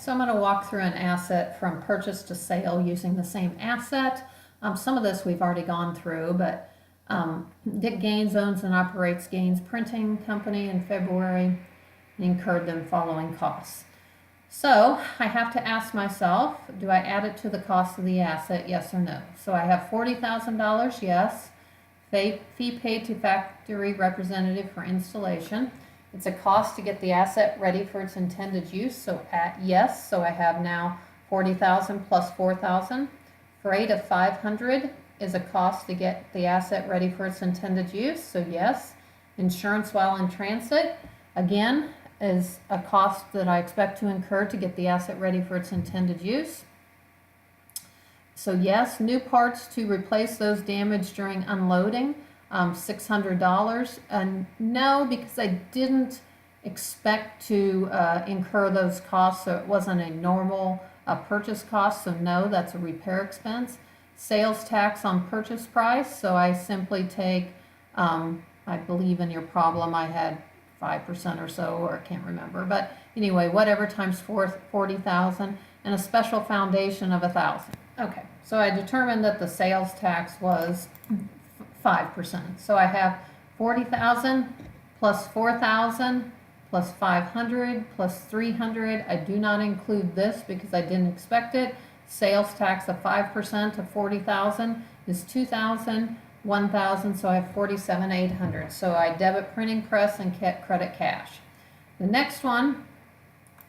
so I'm going to walk through an asset from purchase to sale using the same asset. Some of this we've already gone through, but Dick Gaines owns and operates Gaines Printing Company in February and incurred them following costs. So I have to ask myself, do I add it to the cost of the asset, yes or no? So I have $40,000, yes. Fee paid to factory representative for installation. It's a cost to get the asset ready for its intended use, so at yes, so I have now $40,000 plus $4,000. Freight of $500 is a cost to get the asset ready for its intended use, so yes. Insurance while in transit, again, is a cost that I expect to incur to get the asset ready for its intended use. So yes. New parts to replace those damaged during unloading, $600. And no, because I didn't expect to incur those costs, so it wasn't a normal purchase cost, so no, that's a repair expense. Sales tax on purchase price, so I simply take, I believe in your problem I had 5% or so, or I can't remember, but anyway, whatever times 40,000, and a special foundation of 1,000. Okay, so I determined that the sales tax was 5%. So I have 40,000 plus 4,000 plus 500 plus 300. I do not include this because I didn't expect it. Sales tax of 5% of 40,000 is 2,000. 1,000, so I have 47,800. So I debit printing press and credit cash. The next one,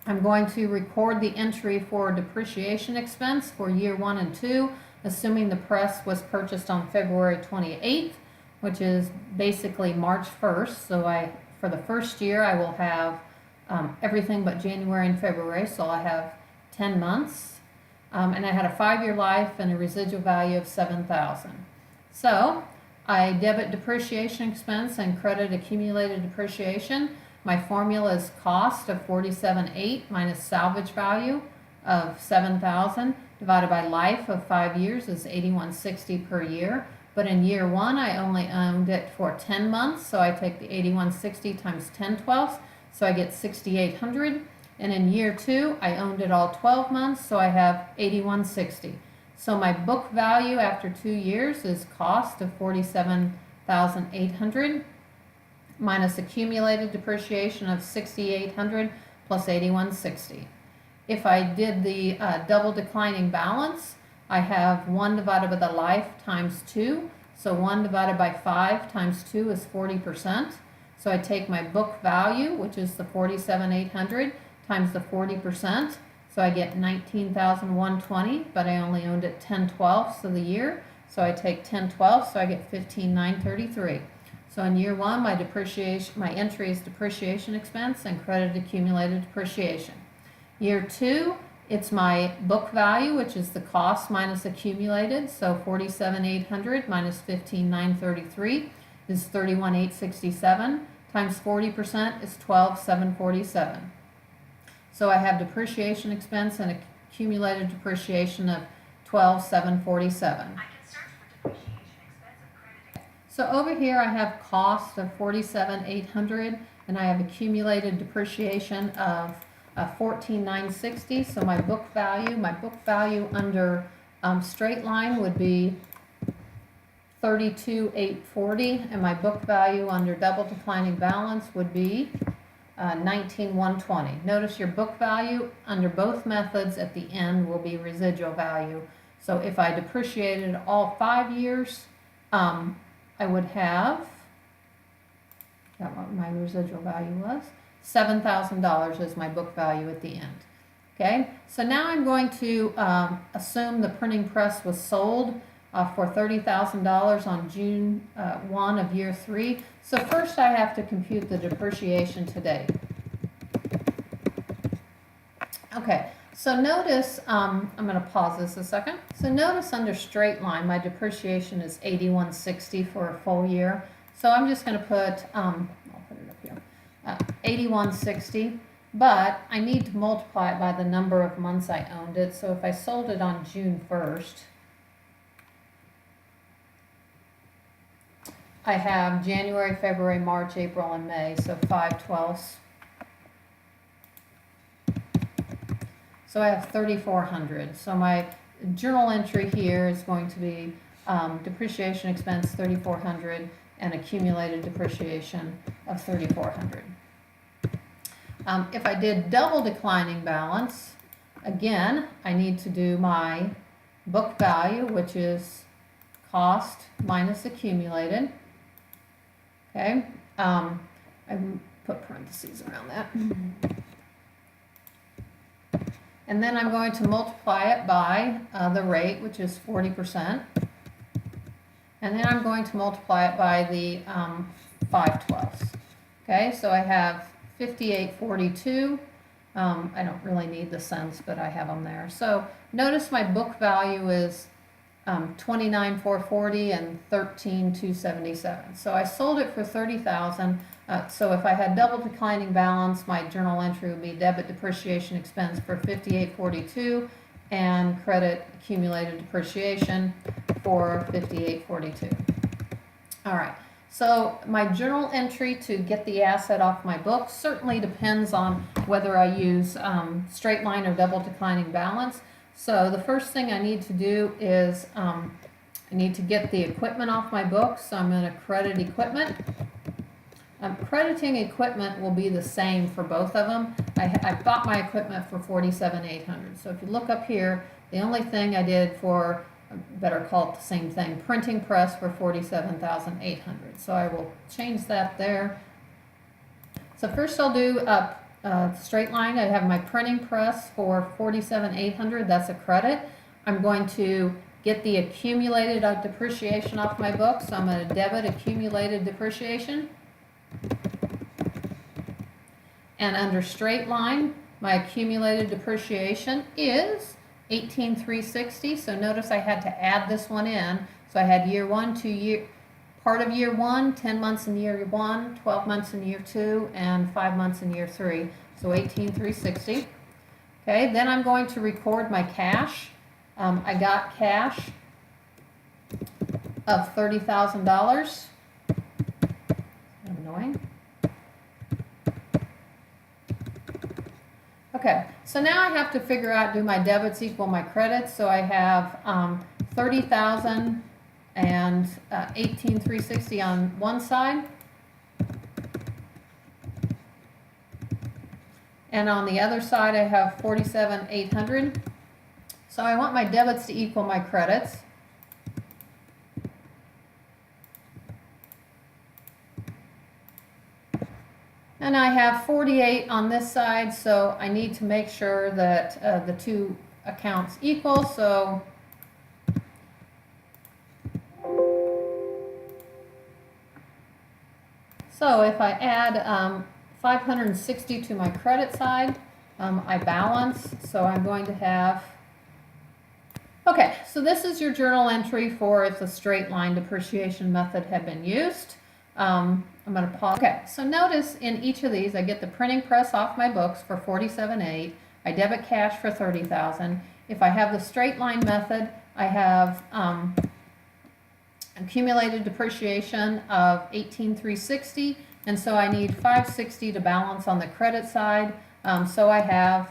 I'm going to record the entry for depreciation expense for year 1 and 2, assuming the press was purchased on February 28th, which is basically March 1st. So for the first year, I will have everything but January and February, so I have 10 months. And I had a 5-year life and a residual value of 7,000. So I debit depreciation expense and credit accumulated depreciation. My formula is cost of 47,800 minus salvage value of 7,000 divided by life of 5 years is 8160 per year. But in year 1, I only owned it for 10 months, so I take the 8160 times 10/12, so I get 6,800. And in year 2, I owned it all 12 months, so I have 8160. So my book value after 2 years is cost of 47,800 minus accumulated depreciation of 6,800 plus 8160. If I did the double declining balance, I have 1 divided by the life times 2. So 1 divided by 5 times 2 is 40%. So I take my book value, which is the 47,800, times the 40%. So I get 19,120, but I only owned it 10/12 of the year. So I take 10/12, so I get 15,933. So in year 1, my entry is depreciation expense and credit accumulated depreciation. Year 2, it's my book value, which is the cost minus accumulated. So 47,800 minus 15,933 is 31,867 times 40% is 12,747. So I have depreciation expense and accumulated depreciation of 12,747. I can search for depreciation expense of credit. So over here I have cost of 47,800 and I have accumulated depreciation of 14,960. So my book value under straight line would be 32,840, and my book value under double declining balance would be 19,120. Notice your book value under both methods at the end will be residual value. So if I depreciated all 5 years, I would have, that what my residual value was, $7,000 is my book value at the end. Okay, so now I'm going to assume the printing press was sold for $30,000 on June 1 of year 3. So first I have to compute the depreciation to date. Okay, so notice, I'm going to pause this a second. So notice under straight line, my depreciation is 8160 for a full year. So I'm just going to put, I'll put it up here, 8160. But I need to multiply it by the number of months I owned it. So if I sold it on June 1st, I have January, February, March, April, and May, so 5/12. So I have 3,400. So my journal entry here is going to be depreciation expense 3,400 and accumulated depreciation of 3,400. If I did double declining balance, again, I need to do my book value, which is cost minus accumulated. Okay, I put parentheses around that. And then I'm going to multiply it by the rate, which is 40%. And then I'm going to multiply it by the 5/12. Okay, so I have 5842. I don't really need the cents, but I have them there. So notice my book value is 29,440 and 13,277. So I sold it for 30,000. So if I had double declining balance, my journal entry would be debit depreciation expense for 5842 and credit accumulated depreciation for 5842. All right. So my journal entry to get the asset off my book certainly depends on whether I use straight line or double declining balance. So the first thing I need to do is I need to get the equipment off my book. So I'm going to credit equipment. Crediting equipment will be the same for both of them. I bought my equipment for $47,800. So if you look up here, the only thing I did for, better call it the same thing, printing press for $47,800. So I will change that there. So first I'll do straight line. I have my printing press for $47,800. That's a credit. I'm going to get the accumulated depreciation off my book. So I'm going to debit accumulated depreciation. And under straight line, my accumulated depreciation is 18,360. So notice I had to add this one in. So I had year one, part of year one, 10 months in year one, 12 months in year two, and 5 months in year three. So 18,360. Okay, then I'm going to record my cash. I got cash of $30,000. Annoying. Okay, so now I have to figure out, do my debits equal my credits? So I have 30,000 and 18,360 on one side. And on the other side I have 47,800. So I want my debits to equal my credits. And I have 48 on this side, so I need to make sure that the two accounts equal. So if I add 560 to my credit side, I balance. So I'm going to have, okay, so this is your journal entry for if the straight line depreciation method had been used. I'm going to pause. Okay, so notice in each of these, I get the printing press off my books for $47,800. I debit cash for $30,000. If I have the straight line method, I have accumulated depreciation of $18,360, and so I need $560 to balance on the credit side. So I have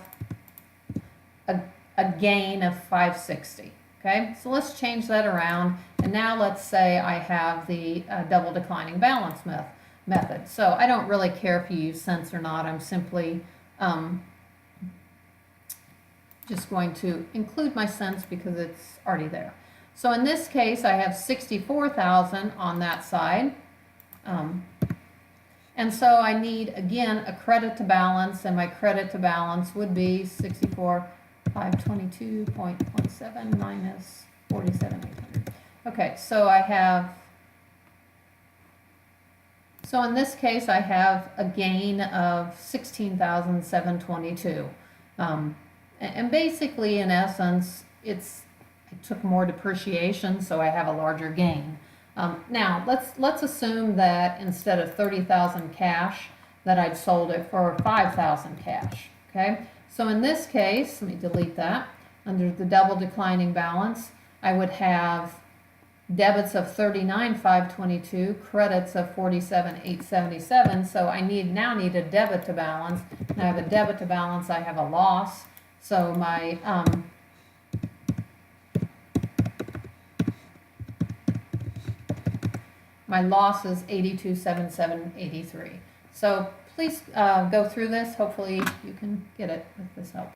a gain of $560. Okay, so let's change that around, and now let's say I have the double declining balance method. So I don't really care if you use cents or not. I'm simply just going to include my cents because it's already there. So in this case, I have 64,000 on that side. And so I need, again, a credit to balance, and my credit to balance would be 522.17 minus 47,800. Okay, so I have, so in this case I have a gain of 16,722. And basically, in essence, I took more depreciation, so I have a larger gain. Now let's assume that instead of 30,000 cash, that I'd sold it for 5,000 cash. Okay. So in this case, let me delete that. Under the double declining balance, I would have debits of 39,522, credits of 47,877. So I now need a debit to balance. And I have a debit to balance, I have a loss. So my loss is 82,773. So please go through this. Hopefully you can get it with this help.